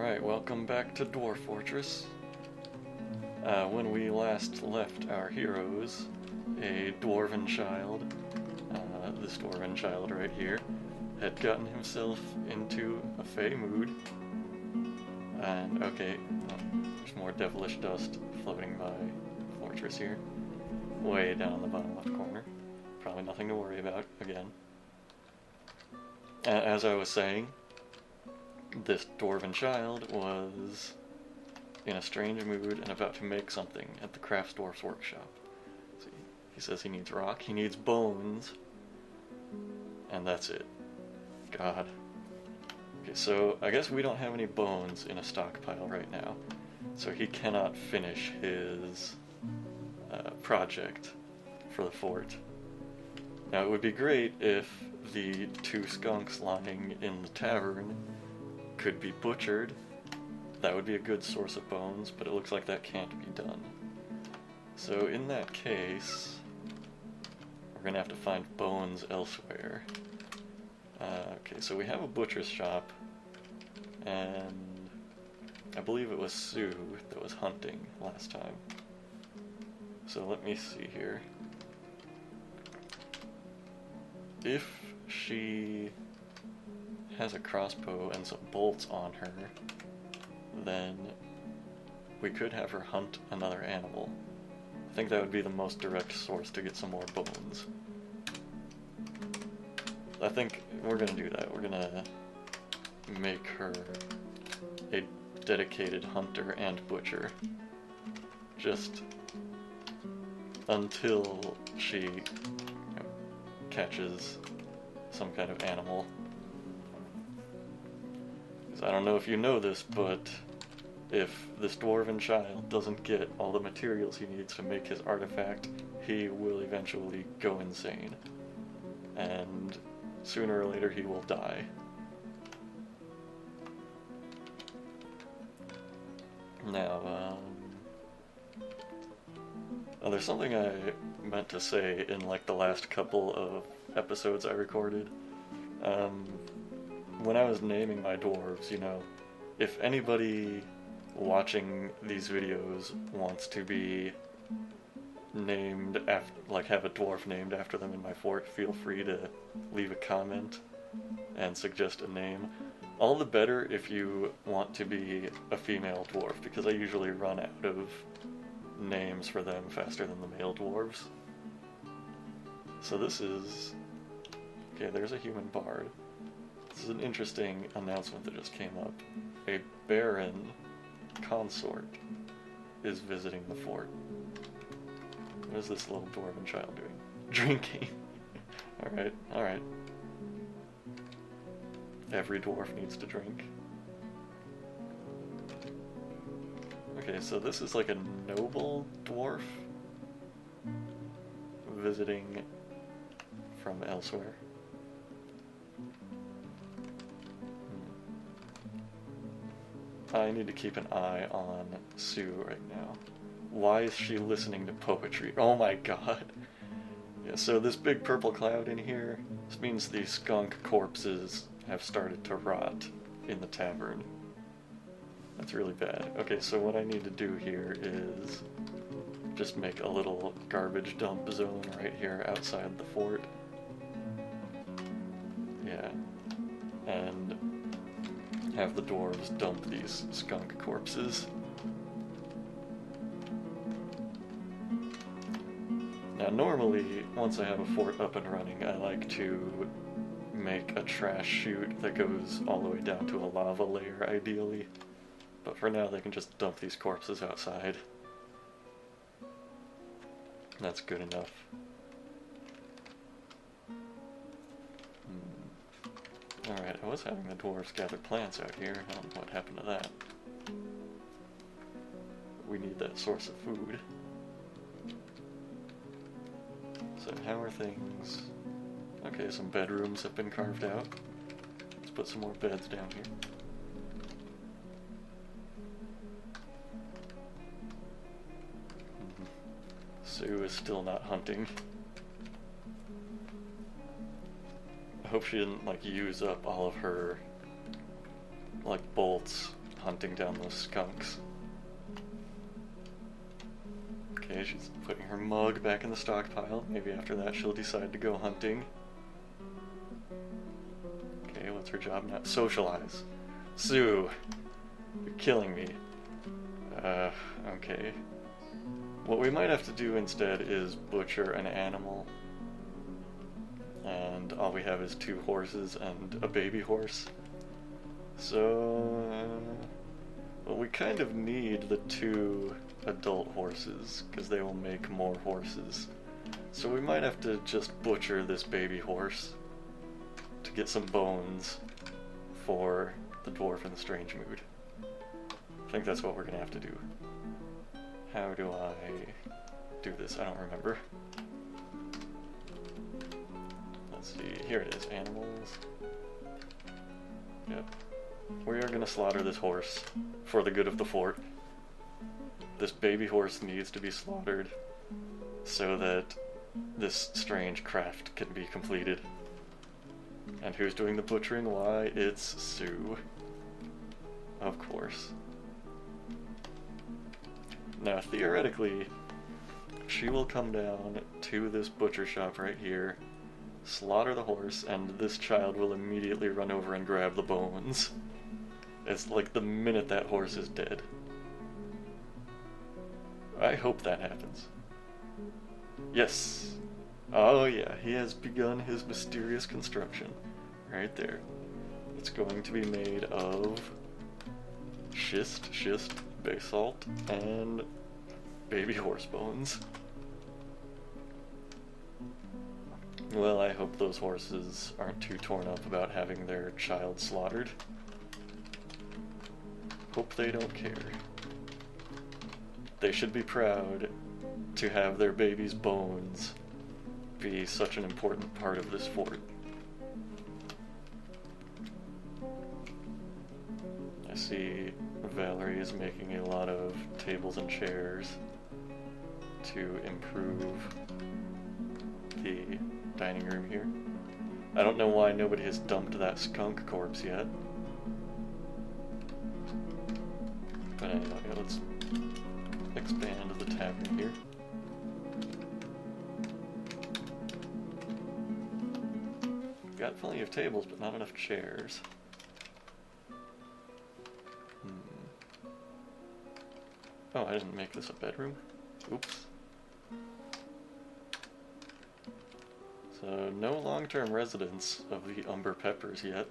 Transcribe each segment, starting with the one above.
Alright, welcome back to Dwarf Fortress. When we last left our heroes, a dwarven child, this dwarven child right here, had gotten himself into a fey mood. And, okay, there's more devilish dust floating by the fortress here. Way down in the bottom left corner. Probably nothing to worry about, again. As I was saying, this dwarven child was in a strange mood and about to make something at the crafts dwarf's workshop. So he says he needs rock, he needs bones, and that's it. God. Okay, so I guess we don't have any bones in a stockpile right now, so he cannot finish his project for the fort. Now it would be great if the two skunks lying in the tavern could be butchered. That would be a good source of bones, but it looks like that can't be done. So in that case, we're gonna have to find bones elsewhere. Okay, so we have a butcher's shop, and I believe it was Sue that was hunting last time. So let me see here. If she has a crossbow and some bolts on her, then we could have her hunt another animal. I think that would be the most direct source to get some more bones. I think we're gonna do that. We're gonna make her a dedicated hunter and butcher. Just until she catches some kind of animal. Because I don't know if you know this, but if this dwarven child doesn't get all the materials he needs to make his artifact, he will eventually go insane. And sooner or later he will die. Now, there's something I meant to say in like the last couple of episodes I recorded. When I was naming my dwarves, you know, if anybody watching these videos wants to be named after, like have a dwarf named after them in my fort, feel free to leave a comment and suggest a name. All the better if you want to be a female dwarf, because I usually run out of names for them faster than the male dwarves. So this is... okay, there's a human bard. This is an interesting announcement that just came up. A baron consort is visiting the fort. What is this little dwarven child doing? Drinking. Alright, alright. Every dwarf needs to drink. Okay, so this is like a noble dwarf visiting from elsewhere. I need to keep an eye on Sue right now. Why is she listening to poetry? Oh my god. Yeah, so this big purple cloud in here, this means the skunk corpses have started to rot in the tavern. That's really bad. Okay, so what I need to do here is just make a little garbage dump zone right here outside the fort. Yeah. And have the dwarves dump these skunk corpses. Now normally, once I have a fort up and running, I like to make a trash chute that goes all the way down to a lava layer, ideally. But for now, they can just dump these corpses outside. That's good enough. Alright, I was having the dwarves gather plants out here. I don't know what happened to that. We need that source of food. So how are things? Okay, some bedrooms have been carved out. Let's put some more beds down here. Sue is still not hunting. I hope she didn't like use up all of her like bolts hunting down those skunks. Okay, she's putting her mug back in the stockpile. Maybe after that she'll decide to go hunting. Okay, what's her job now? Socialize. Sue, you're killing me. Okay. What we might have to do instead is butcher an animal. And all we have is 2 horses and a baby horse. So, well, we kind of need the 2 adult horses, because they will make more horses. So we might have to just butcher this baby horse to get some bones for the dwarf in the strange mood. I think that's what we're gonna have to do. How do I do this? I don't remember. Let's see, here it is, animals. Yep. We are gonna slaughter this horse for the good of the fort. This baby horse needs to be slaughtered so that this strange craft can be completed. And who's doing the butchering? Why, it's Sue. Of course. Now, theoretically, she will come down to this butcher shop right here, slaughter the horse, and this child will immediately run over and grab the bones. It's like the minute that horse is dead. I hope that happens. Yes! Oh yeah, he has begun his mysterious construction. Right there. It's going to be made of schist, basalt, and baby horse bones. Well, I hope those horses aren't too torn up about having their child slaughtered. Hope they don't care. They should be proud to have their baby's bones be such an important part of this fort. I see Valerie is making a lot of tables and chairs to improve the dining room here. I don't know why nobody has dumped that skunk corpse yet. But anyway, let's expand the tavern here. Got plenty of tables, but not enough chairs. Oh, I didn't make this a bedroom? Oops. So, no long-term residents of the Umber Peppers yet.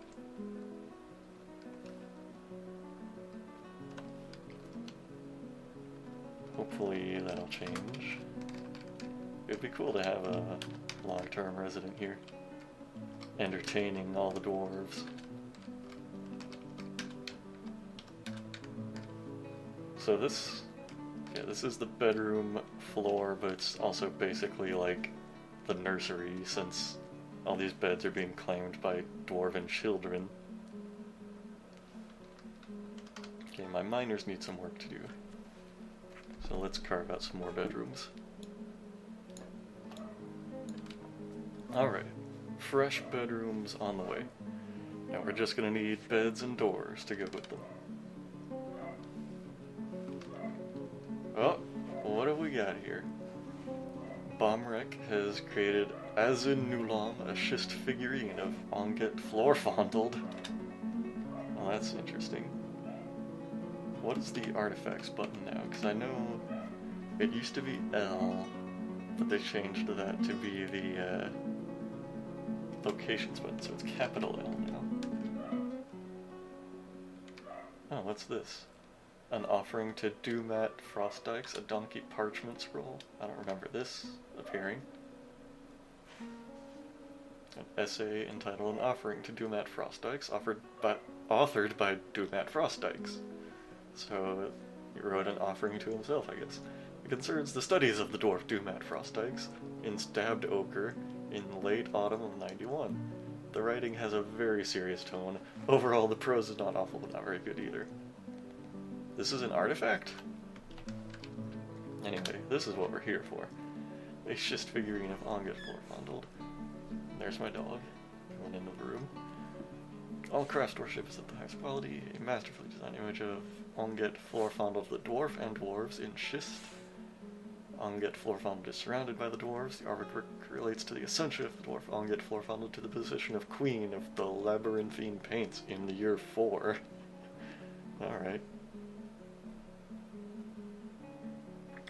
Hopefully that'll change. It'd be cool to have a long-term resident here, entertaining all the dwarves. So this is the bedroom floor, but it's also basically like the nursery, since all these beds are being claimed by dwarven children. Okay, my miners need some work to do. So let's carve out some more bedrooms. Alright, fresh bedrooms on the way. Now we're just gonna need beds and doors to go with them. Oh, what have we got here? Bomrek has created, as in Nulam, a schist figurine of Onget floor fondled. Well, that's interesting. What is the artifacts button now? Because I know it used to be L, but they changed that to be the locations button, so it's capital L now. Oh, what's this? An offering to Dumat Frostdykes, a donkey parchment scroll. I don't remember this appearing. An essay entitled An Offering to Dumat Frostdykes, authored by Dumat Frostdykes. So he wrote an offering to himself, I guess. It concerns the studies of the dwarf Dumat Frostdykes in Stabbed Ochre in late autumn of 91. The writing has a very serious tone. Overall, the prose is not awful, but not very good either. This is an artifact? Anyway, this is what we're here for. A schist figurine of Onget floor fondled. There's my dog. Going into the room. All craft worship is of the highest quality. A masterfully designed image of Onget Florfondel the dwarf and dwarves in schist. Onget Florfondel is surrounded by the dwarves. The artwork relates to the ascension of the dwarf Onget Florfondel to the position of queen of the labyrinthine paints in the year 4. Alright.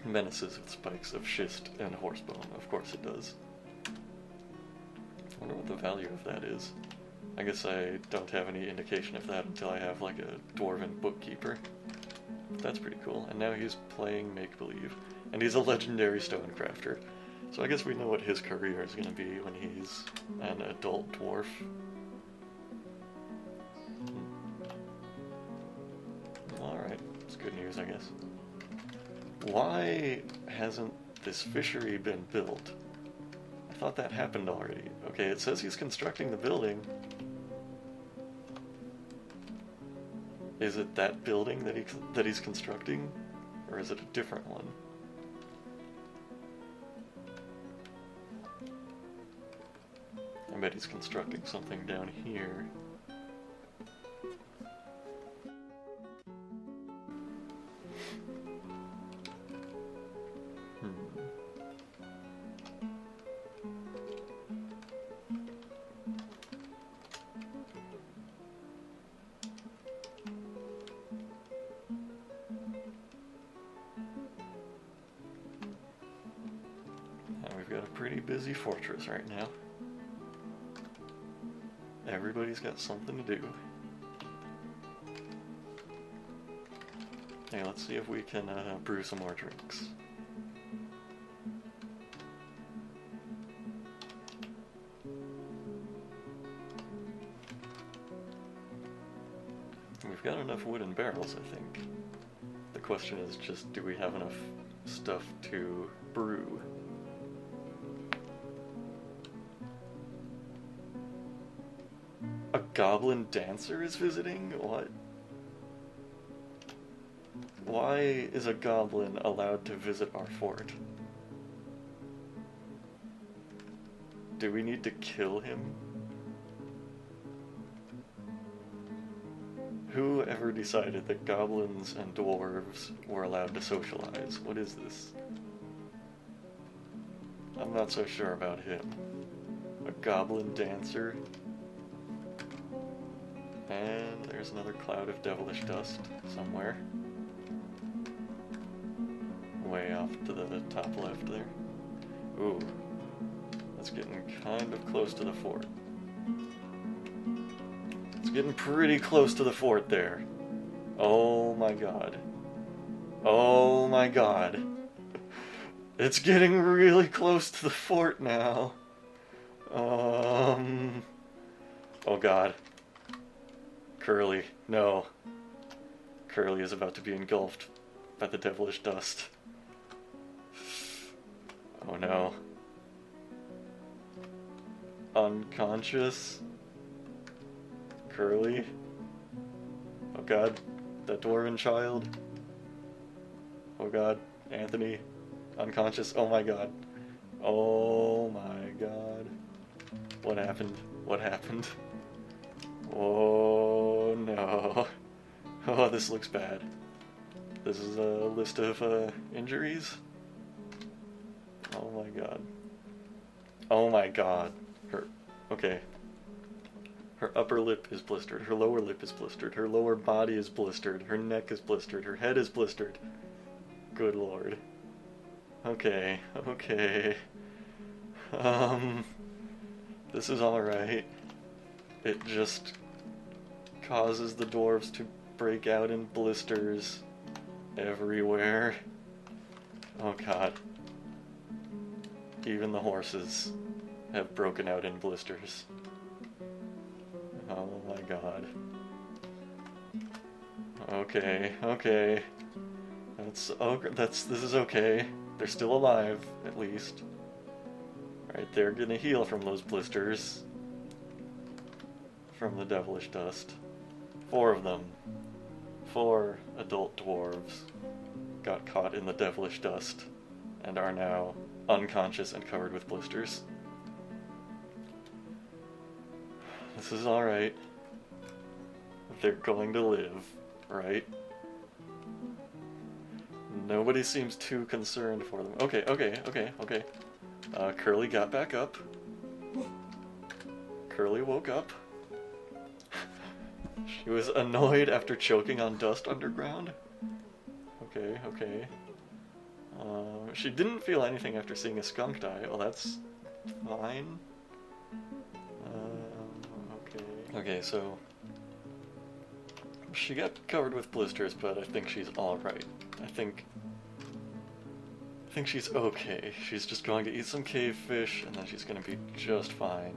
Menaces with spikes of schist and horsebone. Of course it does. I wonder what the value of that is. I guess I don't have any indication of that until I have like a dwarven bookkeeper. But that's pretty cool. And now he's playing make-believe. And he's a legendary stonecrafter. So I guess we know what his career is going to be when he's an adult dwarf. Alright, it's good news, I guess. Why hasn't this fishery been built? I thought that happened already. Okay, it says he's constructing the building. Is it that building that he's constructing? Or is it a different one? I bet he's constructing something down here. We've got a pretty busy fortress right now. Everybody's got something to do. Hey, let's see if we can brew some more drinks. We've got enough wooden barrels, I think. The question is just, do we have enough stuff to brew? A goblin dancer is visiting? What? Why is a goblin allowed to visit our fort? Do we need to kill him? Who ever decided that goblins and dwarves were allowed to socialize? What is this? I'm not so sure about him. A goblin dancer? And there's another cloud of devilish dust somewhere. Way off to the top left there. Ooh. That's getting kind of close to the fort. It's getting pretty close to the fort there. Oh my god. Oh my god. It's getting really close to the fort now. Oh god. Curly, no. Curly is about to be engulfed by the devilish dust. Oh no. Unconscious? Curly? Oh god, that dwarven child? Oh god, Anthony? Unconscious? Oh my god. Oh my god. What happened? What happened? Oh no. Oh, this looks bad. This is a list of injuries. Oh my god. Oh my god. Okay. Her upper lip is blistered, her lower lip is blistered, her lower body is blistered, her neck is blistered, her head is blistered. Good lord. Okay, okay. This is alright. It just causes the dwarves to break out in blisters everywhere. Oh god. Even the horses have broken out in blisters. Oh my god. Okay, okay. This is okay. They're still alive, at least. Right, they're gonna heal from those blisters. From the devilish dust. 4 of them. 4 adult dwarves got caught in the devilish dust and are now unconscious and covered with blisters. This is alright. They're going to live, right? Nobody seems too concerned for them. Okay. Curly got back up. Curly woke up. She was annoyed after choking on dust underground. Okay. She didn't feel anything after seeing a skunk die. Well, that's fine. Okay, so she got covered with blisters, but I think she's alright. I think she's okay. She's just going to eat some cave fish, and then she's going to be just fine.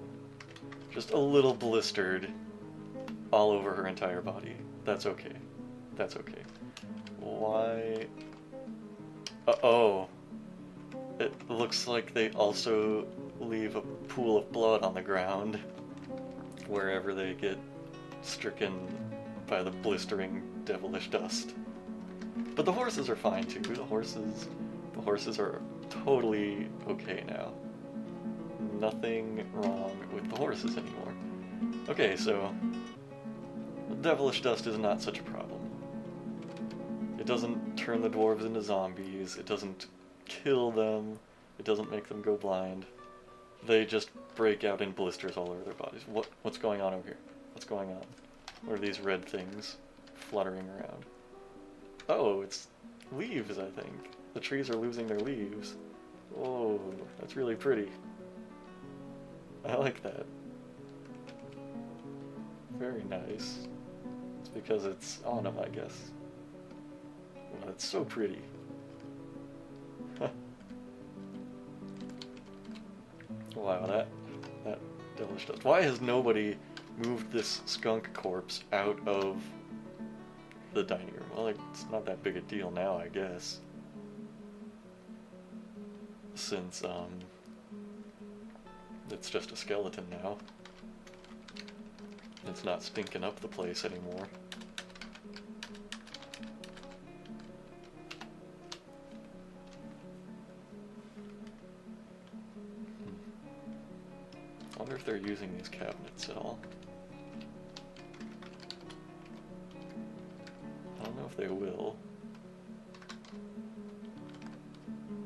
Just a little blistered all over her entire body. That's okay. That's okay. Why? Uh-oh. It looks like they also leave a pool of blood on the ground wherever they get stricken by the blistering devilish dust. But the horses are fine too. The horses are totally okay now. Nothing wrong with the horses anymore. Okay, so the devilish dust is not such a problem. It doesn't turn the dwarves into zombies, it doesn't kill them, it doesn't make them go blind. They just break out in blisters all over their bodies. What's going on over here? What's going on? What are these red things fluttering around? Oh, it's leaves, I think. The trees are losing their leaves. Oh, that's really pretty. I like that. Very nice. It's because it's autumn, I guess. Well, it's so pretty. Wow, that devilish dust. Why has nobody moved this skunk corpse out of the dining room? Well, it's not that big a deal now, I guess. Since, it's just a skeleton now. It's not stinking up the place anymore. I wonder if they're using these cabinets at all. I don't know if they will.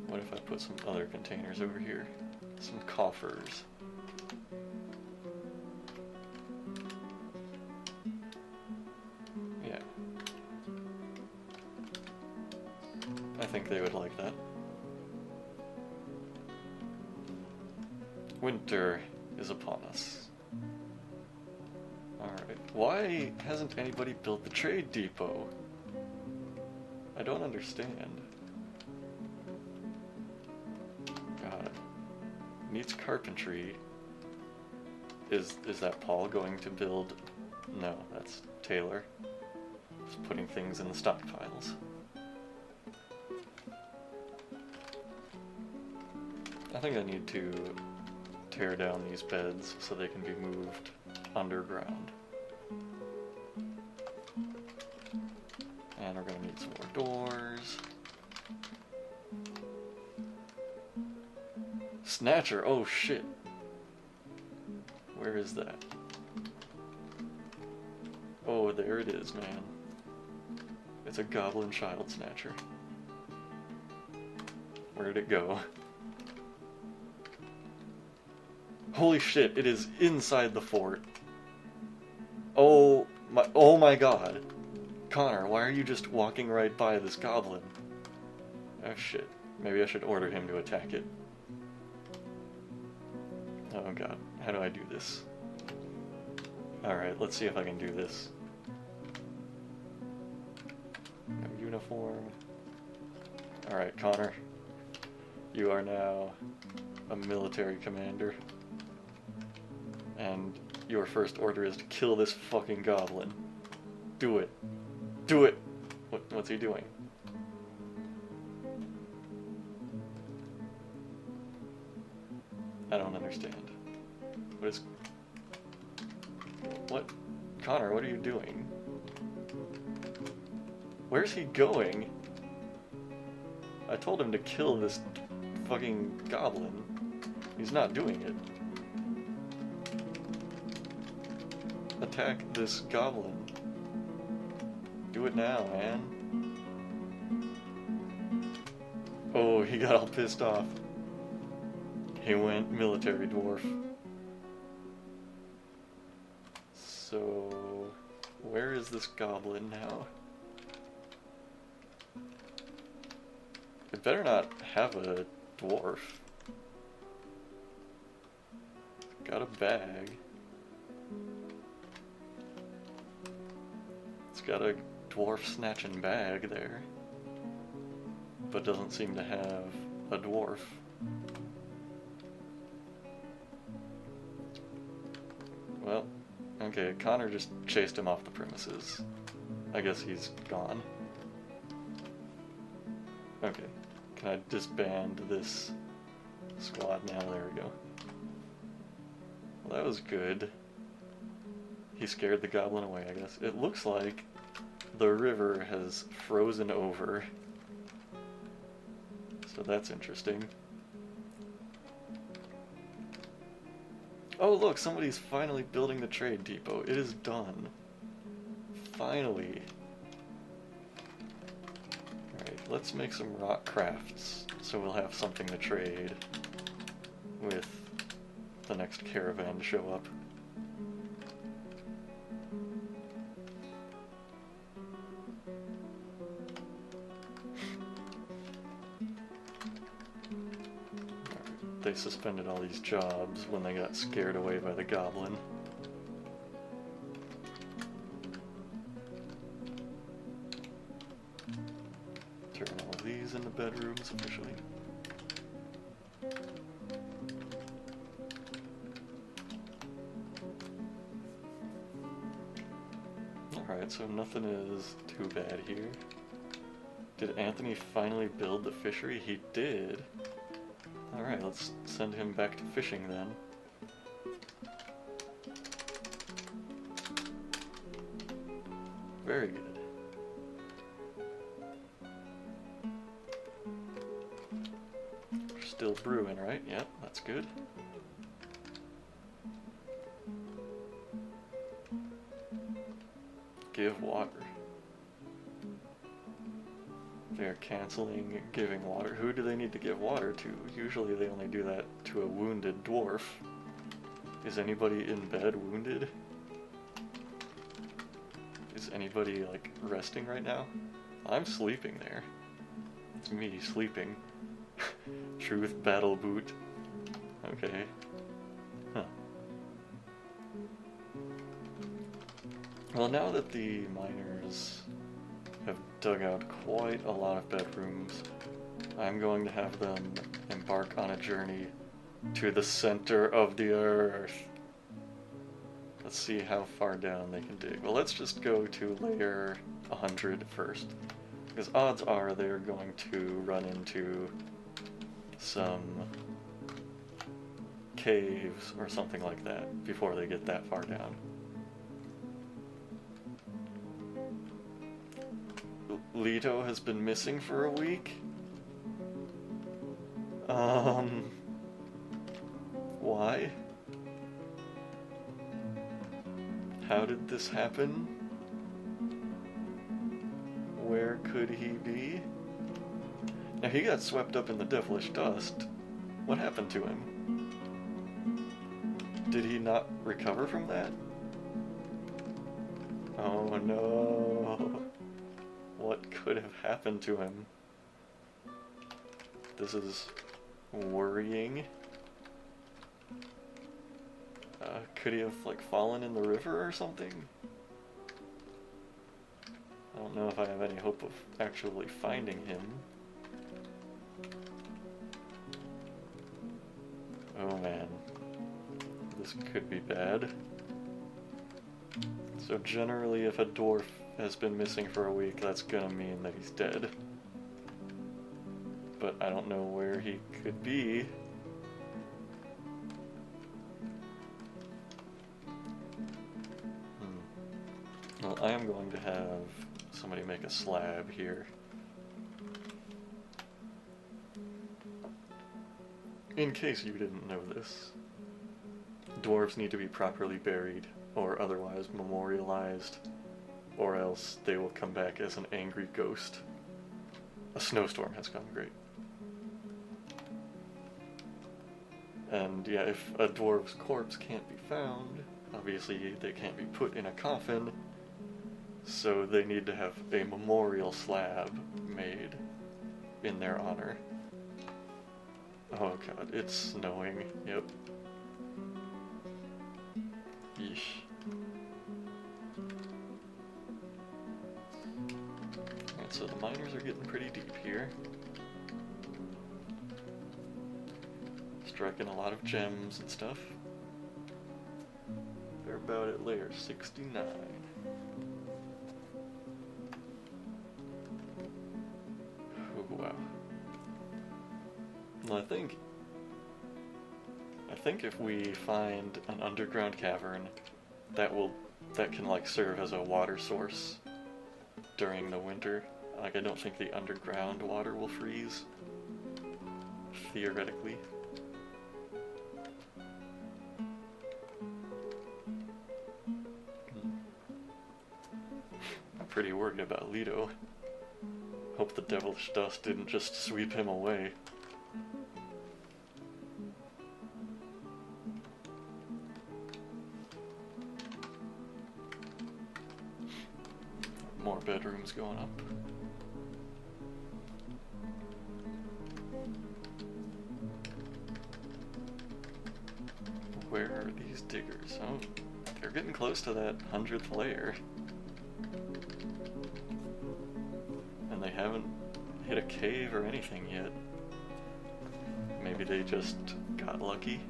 What if I put some other containers over here? Some coffers. Yeah. I think they would like that. Winter is upon us. Alright. Why hasn't anybody built the trade depot? I don't understand. God. Needs carpentry. Is that Paul going to build? No, that's Taylor. Just putting things in the stockpiles. I think I need to tear down these beds so they can be moved underground. And we're going to need some more doors. Snatcher! Oh shit! Where is that? Oh, there it is, man. It's a goblin child snatcher. Where did it go? Holy shit, it is inside the fort. Oh my god. Connor, why are you just walking right by this goblin? Oh shit. Maybe I should order him to attack it. Oh god, how do I do this? Alright, let's see if I can do this. No uniform. Alright, Connor. You are now a military commander. And your first order is to kill this fucking goblin. Do it. Do it! What's he doing? I don't understand. What? Connor, what are you doing? Where's he going? I told him to kill this fucking goblin. He's not doing it. Attack this goblin. Do it now, man. Oh, he got all pissed off. He went military dwarf. So, where is this goblin now? It better not have a dwarf. Got a bag. It's got a dwarf snatching bag there. But doesn't seem to have a dwarf. Well, okay, Connor just chased him off the premises. I guess he's gone. Okay, can I disband this squad now? There we go. Well, that was good. He scared the goblin away, I guess. It looks like the river has frozen over. So that's interesting. Oh look, somebody's finally building the trade depot. It is done. Finally. Alright, let's make some rock crafts so we'll have something to trade with the next caravan to show up. They suspended all these jobs when they got scared away by the goblin. Turn all these into bedrooms officially. Alright, so nothing is too bad here. Did Anthony finally build the fishery? He did. Alright, let's send him back to fishing then. Very good. We're still brewing, right? Yep, that's good. Give water. They're canceling giving water. Who do they need to give water to? Usually they only do that to a wounded dwarf. Is anybody in bed wounded? Is anybody, like, resting right now? I'm sleeping there. It's me sleeping. Truth battle boot. Okay. Huh. Well, now that the miners have dug out quite a lot of bedrooms, I'm going to have them embark on a journey to the center of the earth. Let's see how far down they can dig. Well, let's just go to layer 100 first, because odds are they're going to run into some caves or something like that before they get that far down. Leto has been missing for a week? Why? How did this happen? Where could he be? Now he got swept up in the devilish dust. What happened to him? Did he not recover from that? Oh no. What could have happened to him? This is worrying. Could he have, like, fallen in the river or something? I don't know if I have any hope of actually finding him. Oh man. This could be bad. So generally, if a dwarf has been missing for a week, that's gonna mean that he's dead. But I don't know where he could be. Well, I am going to have somebody make a slab here. In case you didn't know this, dwarves need to be properly buried or otherwise memorialized or else they will come back as an angry ghost. A snowstorm has come, great. And yeah, if a dwarf's corpse can't be found, obviously they can't be put in a coffin, so they need to have a memorial slab made in their honor. Oh god, it's snowing, yep. Yeesh. Alright, so the miners are getting pretty deep here. Striking a lot of gems and stuff. They're about at layer 69. Oh wow. Well, I think if we find an underground cavern that can like serve as a water source during the winter, like I don't think the underground water will freeze, theoretically. I'm pretty worried about Lido. Hope the devilish dust didn't just sweep him away. More bedrooms going up. Where are these diggers? Oh, they're getting close to that 100th layer. And they haven't hit a cave or anything yet. Maybe they just got lucky.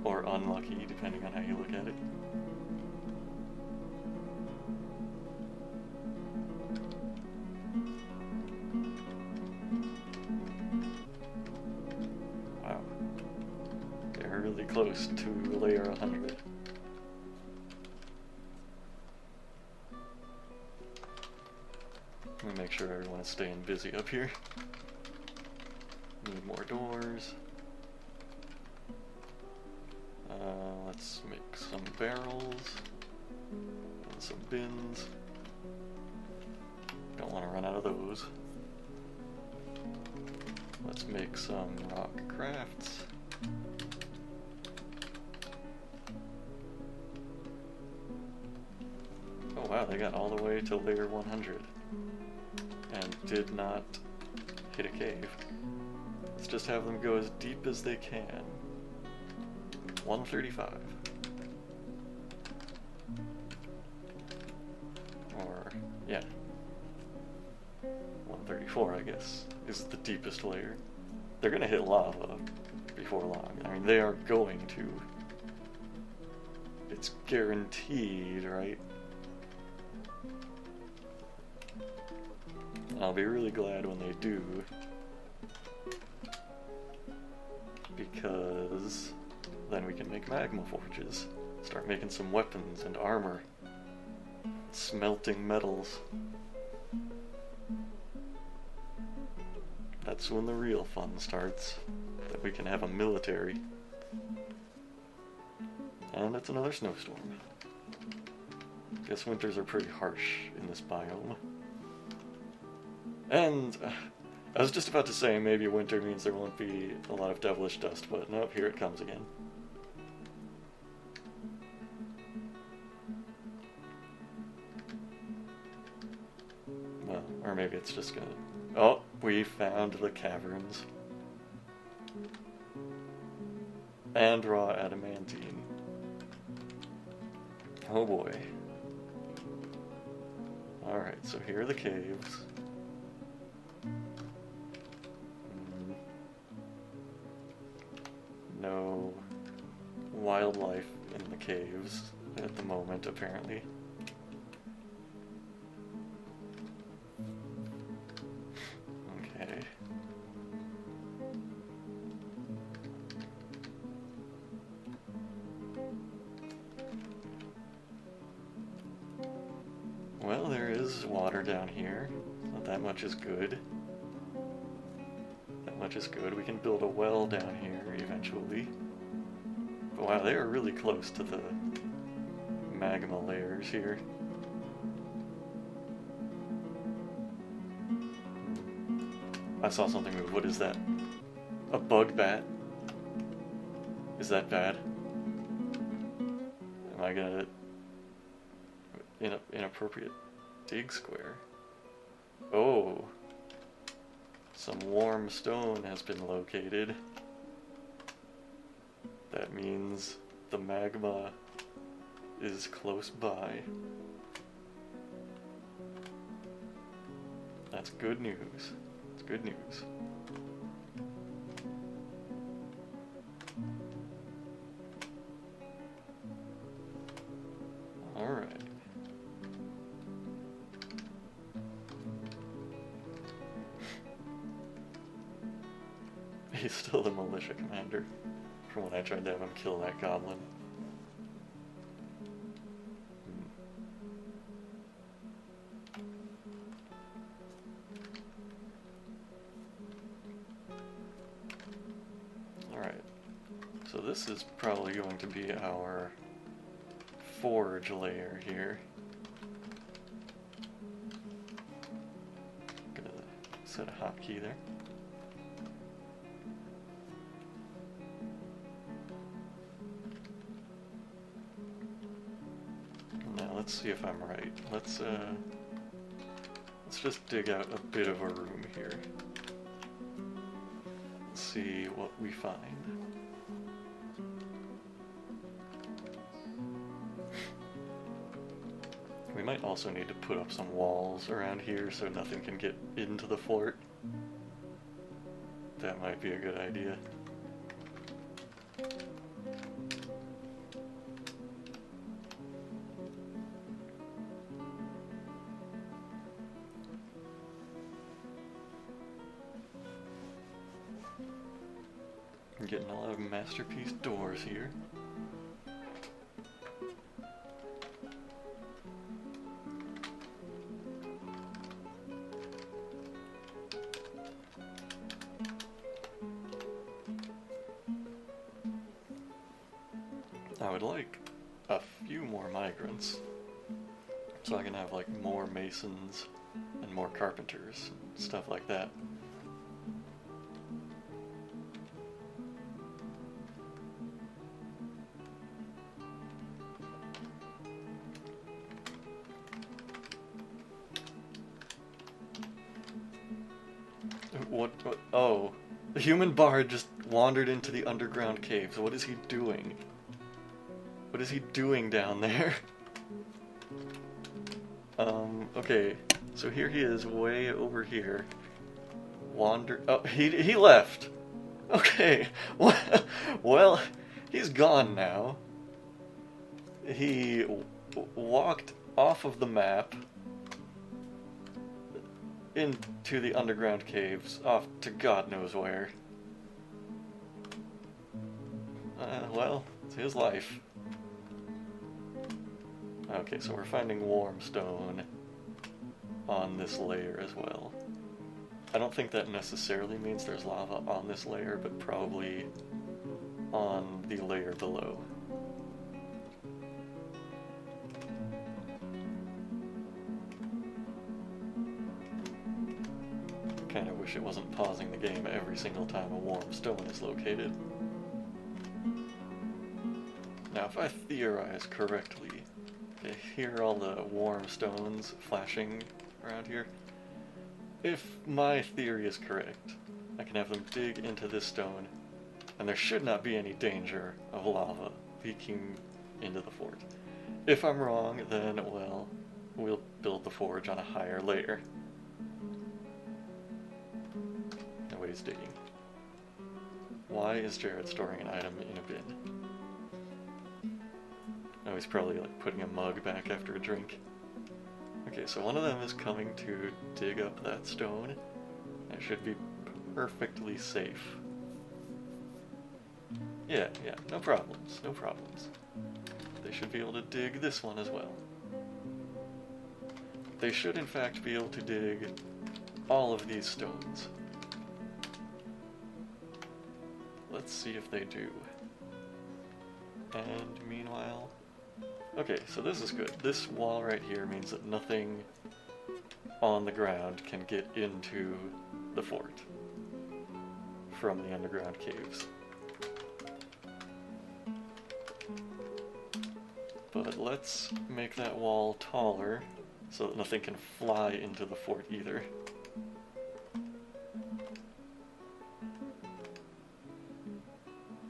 Or unlucky, depending on how you look at it. Wow. They're really close to layer 100. Let me make sure everyone is staying busy up here. Need more doors. Let's make some barrels and some bins. Don't want to run out of those. Let's make some rock crafts. Oh wow, they got all the way to layer 100 and did not hit a cave. Let's just have them go as deep as they can. 135. Or, yeah. 134, I guess, is the deepest layer. They're gonna hit lava before long. I mean, they are going to. It's guaranteed, right? And I'll be really glad when they do. Because then we can make magma forges. Start making some weapons and armor. Smelting metals. That's when the real fun starts. That we can have a military. And it's another snowstorm. Guess winters are pretty harsh in this biome. And I was just about to say maybe winter means there won't be a lot of devilish dust, but nope, here it comes again. Well, or maybe it's just gonna... Oh, we found the caverns. And raw adamantine. Oh boy. Alright, so here are the caves. No wildlife in the caves at the moment, apparently. Okay. Well, there is water down here. Not that much is good. That much is good. We can build a well down here eventually. But wow, they are really close to the magma layers here. I saw something move. What is that? A bug bat? Is that bad? Am I gonna... inappropriate dig square? Oh. Some warm stone has been located. That means the magma is close by. That's good news. It's good news. Alright. He's still the militia commander from when I tried to have him kill that goblin. Alright, so this is probably going to be our forge layer here. Gonna set a hotkey there. Now let's see if I'm right. Let's just dig out a bit of a room here. Let's see what we find. We might also need to put up some walls around here so nothing can get into the fort. That might be a good idea. I'm getting a lot of masterpiece doors here. I would like a few more migrants, so I can have like more masons and more carpenters, and stuff like that. What? Oh, the human bard just wandered into the underground caves. What is he doing? What is he doing down there? Okay, so here he is, way over here. Oh, he left! Okay, well, he's gone now. He walked off of the map into the underground caves, off to God knows where. Well, it's his life. Okay, so we're finding warm stone on this layer as well. I don't think that necessarily means there's lava on this layer, but probably on the layer below. Kinda wish it wasn't pausing the game every single time a warm stone is located. Now, if I theorize correctly, okay, here are all the warm stones flashing around here. If my theory is correct, I can have them dig into this stone, and there should not be any danger of lava leaking into the fort. If I'm wrong, then, well, we'll build the forge on a higher layer. Nobody's digging. Why is Jared storing an item in a bin? Oh, he's probably like putting a mug back after a drink. Okay, so one of them is coming to dig up that stone. That should be perfectly safe. Yeah, no problems, no problems. They should be able to dig this one as well. They should in fact be able to dig all of these stones. Let's see if they do. And meanwhile... Okay, so this is good. This wall right here means that nothing on the ground can get into the fort from the underground caves. But let's make that wall taller so that nothing can fly into the fort either.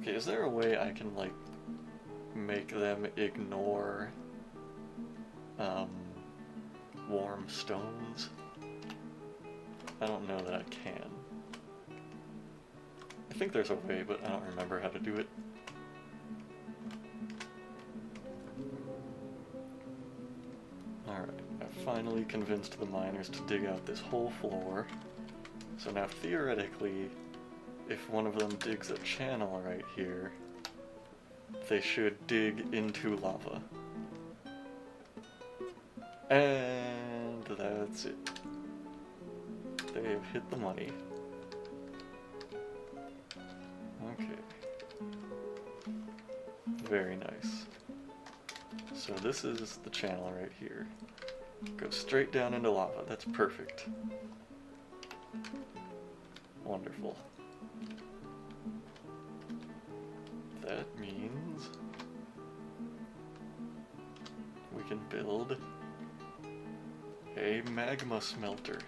Okay, is there a way I can, like, make them ignore warm stones? I don't know that I can. I think there's a way, but I don't remember how to do it. Alright, I've finally convinced the miners to dig out this whole floor. So now theoretically, if one of them digs a channel right here, they should dig into lava. And that's it. They have hit the money. Okay. Very nice. So this is the channel right here. Goes straight down into lava. That's perfect. Wonderful. That means we can build a magma smelter.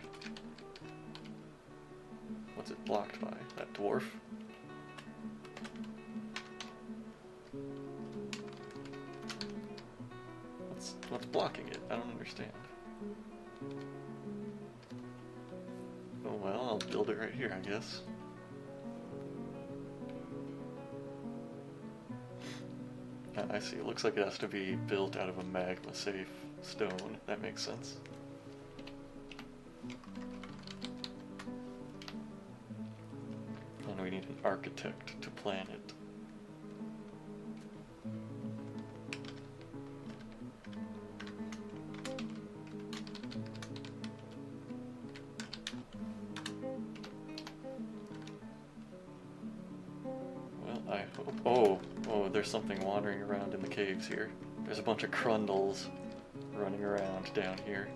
What's it blocked by? That dwarf? What's blocking it? I don't understand. Oh well, I'll build it right here, I guess. I see, it looks like it has to be built out of a magma-safe stone. That makes sense. And we need an architect to plan it. Well, I hope... Oh, there's something wandering around in the caves here. There's a bunch of crundles running around down here.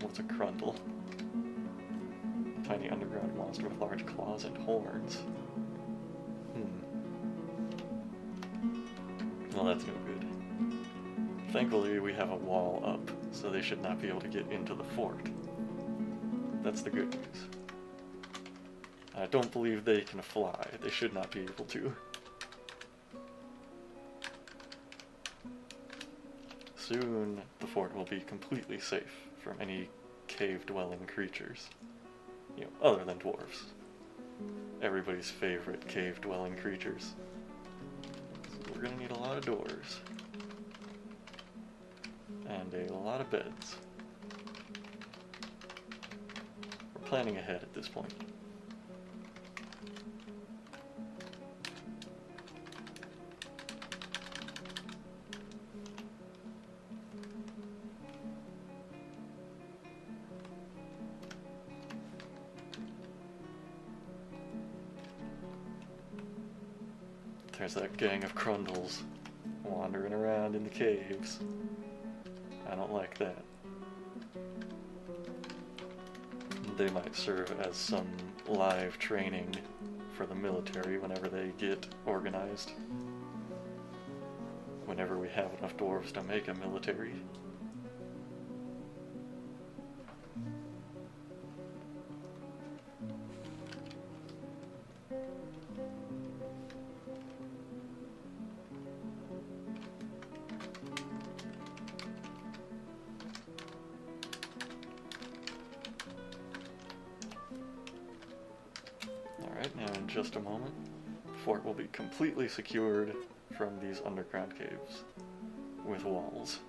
What's a crundle? Tiny underground monster with large claws and horns. Well, that's no good. Thankfully, we have a wall up, so they should not be able to get into the fort. That's the good news. I don't believe they can fly. They should not be able to. Soon, the fort will be completely safe from any cave-dwelling creatures. You know, other than dwarves. Everybody's favorite cave-dwelling creatures. So we're gonna need a lot of doors. And a lot of beds. We're planning ahead at this point. There's that gang of crundles wandering around in the caves. I don't like that. They might serve as some live training for the military whenever they get organized. Whenever we have enough dwarves to make a military. Now in just a moment, the fort will be completely secured from these underground caves with walls.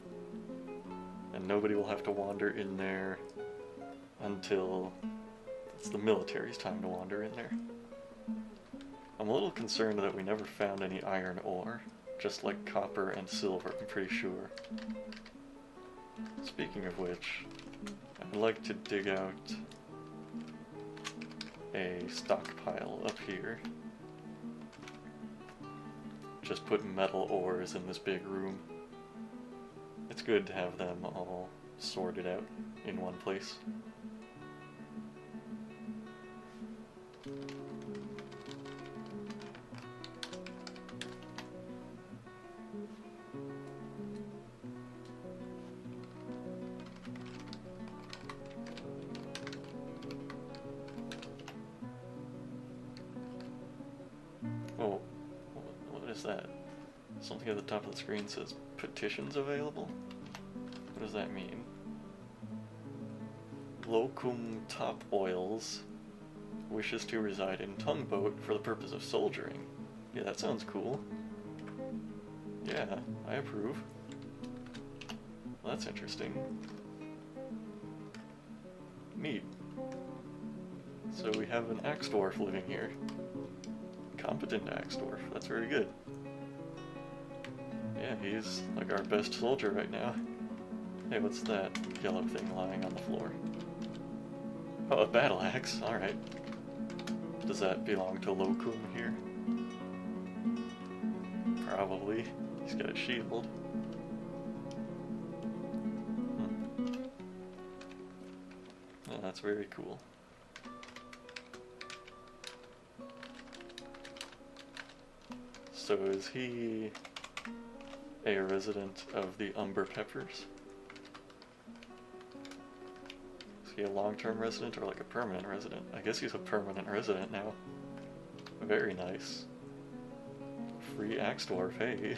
And nobody will have to wander in there until it's the military's time to wander in there. I'm a little concerned that we never found any iron ore, just like copper and silver, I'm pretty sure. Speaking of which, I'd like to dig out a stockpile up here. Just put metal ores in this big room. It's good to have them all sorted out in one place. Oh, what is that? Something at the top of the screen says petitions available? What does that mean? Locum Top Oils wishes to reside in Tungboat for the purpose of soldiering. Yeah, that sounds cool. Yeah, I approve. Well, that's interesting. Neat. So we have an axe dwarf living here. Competent axe dwarf. That's very good. Yeah, he's like our best soldier right now. Hey, what's that yellow thing lying on the floor? Oh, a battle axe. Alright. Does that belong to Locum here? Probably. He's got a shield. Yeah, that's very cool. So is he a resident of the Umber Peppers? Is he a long-term resident or like a permanent resident? I guess he's a permanent resident now. Very nice. Free axe dwarf, hey.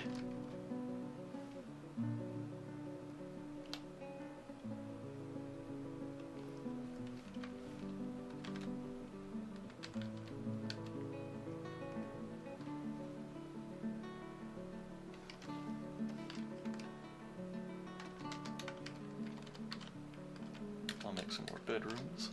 I'll make some more bedrooms.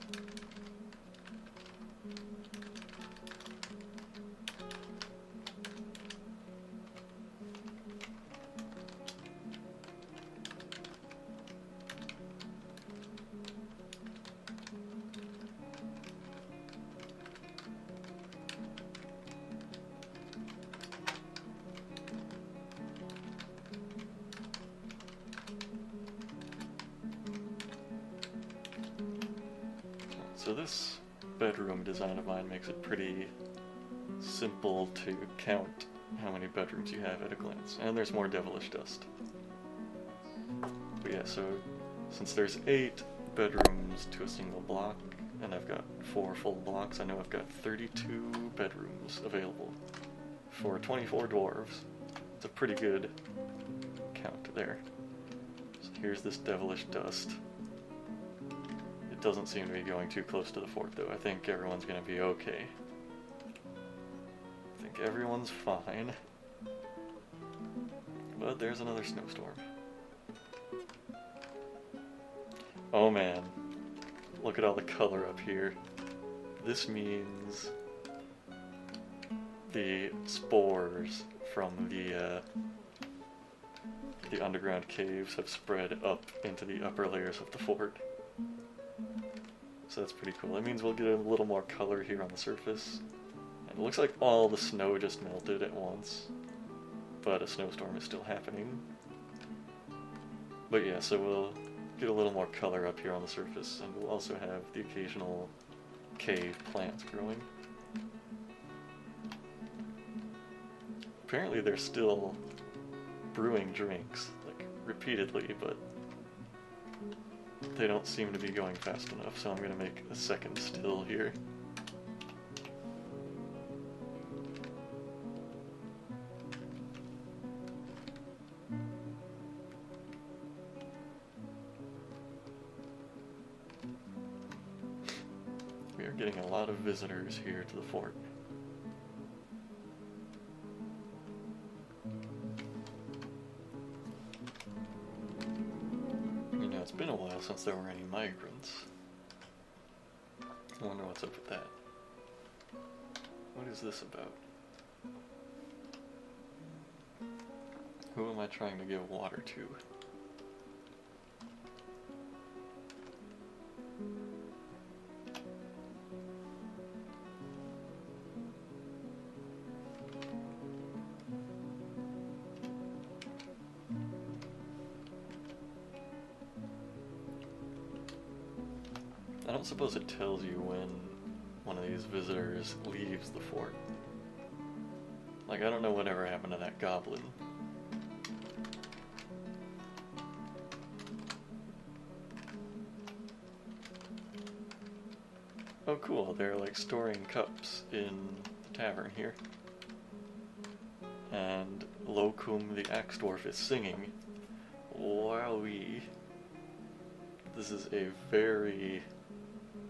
So this bedroom design of mine makes it pretty simple to count how many bedrooms you have at a glance. And there's more devilish dust. But yeah, so since there's 8 bedrooms to a single block, and I've got 4 full blocks, I know I've got 32 bedrooms available for 24 dwarves. It's a pretty good count there. So here's this devilish dust. It doesn't seem to be going too close to the fort, though. I think everyone's gonna be okay. I think everyone's fine. But there's another snowstorm. Oh man. Look at all the color up here. This means the spores from the underground caves have spread up into the upper layers of the fort. So that's pretty cool. That means we'll get a little more color here on the surface. And it looks like all the snow just melted at once, but a snowstorm is still happening. But yeah, so we'll get a little more color up here on the surface, and we'll also have the occasional cave plants growing. Apparently they're still brewing drinks, like, repeatedly, but they don't seem to be going fast enough, so I'm going to make a second still here. We are getting a lot of visitors here to the fort. It's been a while since there were any migrants. I wonder what's up with that. What is this about? Who am I trying to give water to? I don't suppose it tells you when one of these visitors leaves the fort. Like, I don't know whatever happened to that goblin. Oh cool, they're like storing cups in the tavern here. And Locum the Axe Dwarf is singing. Wowee. This is a very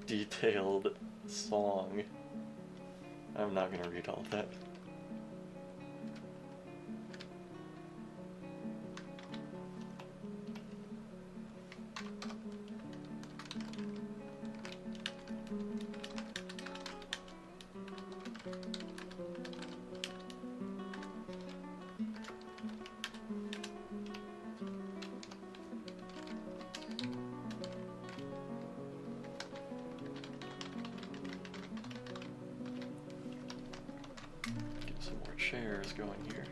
detailed song. I'm not gonna read all of that. Chairs going here.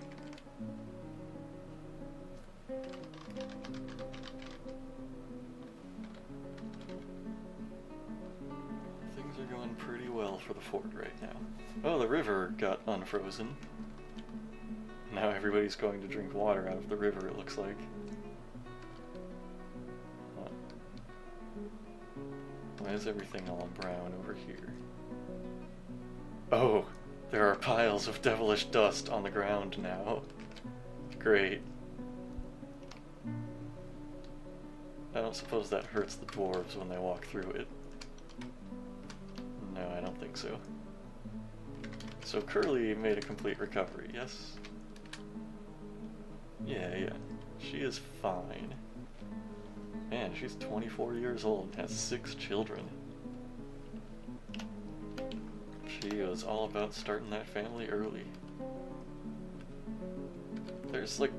Things are going pretty well for the fort right now. Oh, the river got unfrozen. Now everybody's going to drink water out of the river, it looks like. Huh. Why is everything all brown over here? Oh! There are piles of devilish dust on the ground now. Great. I don't suppose that hurts the dwarves when they walk through it. No, I don't think so. So Curly made a complete recovery, yes? Yeah. She is fine. Man, she's 24 years old and has 6 children. She was all about starting that family early. There's like,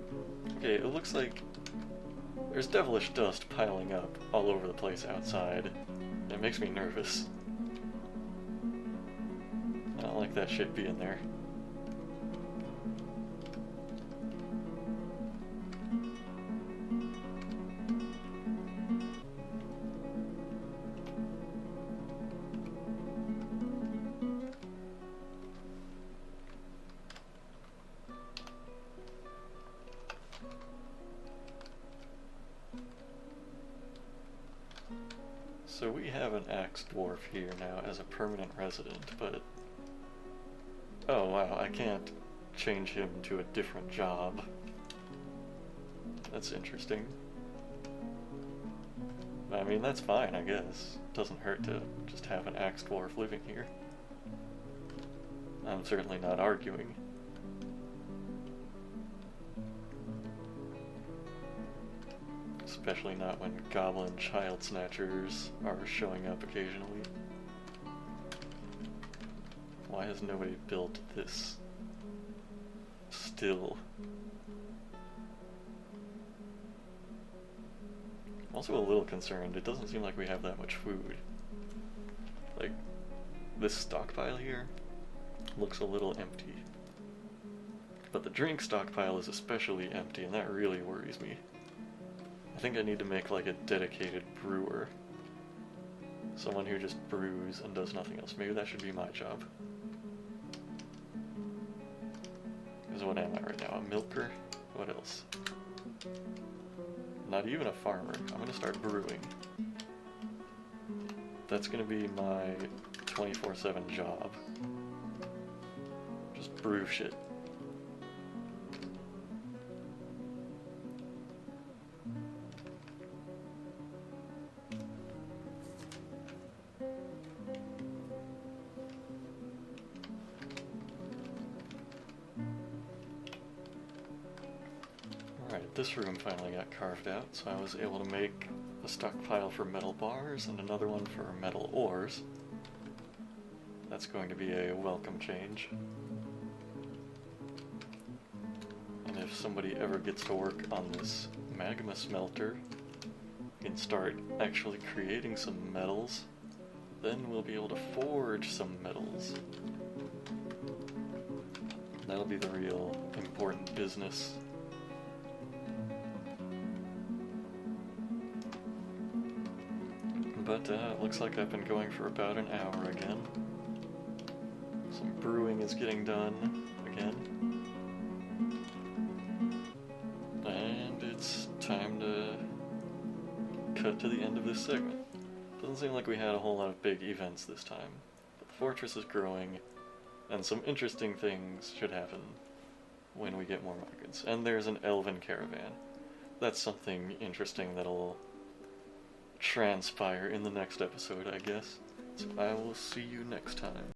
okay, it looks like there's devilish dust piling up all over the place outside. It makes me nervous. I don't like that shit being there. So we have an axe dwarf here now as a permanent resident, but... oh wow, I can't change him to a different job. That's interesting. I mean, that's fine, I guess. Doesn't hurt to just have an axe dwarf living here. I'm certainly not arguing. Especially not when goblin child snatchers are showing up occasionally. Why has nobody built this still? I'm also a little concerned. It doesn't seem like we have that much food. Like, this stockpile here looks a little empty. But the drink stockpile is especially empty, and that really worries me. I think I need to make like a dedicated brewer. Someone who just brews and does nothing else. Maybe that should be my job. Because what am I right now? A milker? What else? Not even a farmer. I'm gonna start brewing. That's gonna be my 24/7 job. Just brew shit. This room finally got carved out, so I was able to make a stockpile for metal bars and another one for metal ores. That's going to be a welcome change. And if somebody ever gets to work on this magma smelter and start actually creating some metals, then we'll be able to forge some metals. That'll be the real important business. But it looks like I've been going for about an hour again. Some brewing is getting done again. And it's time to cut to the end of this segment. Doesn't seem like we had a whole lot of big events this time, but the fortress is growing, and some interesting things should happen when we get more migrants. And there's an elven caravan. That's something interesting that'll transpire in the next episode, I guess. So I will see you next time.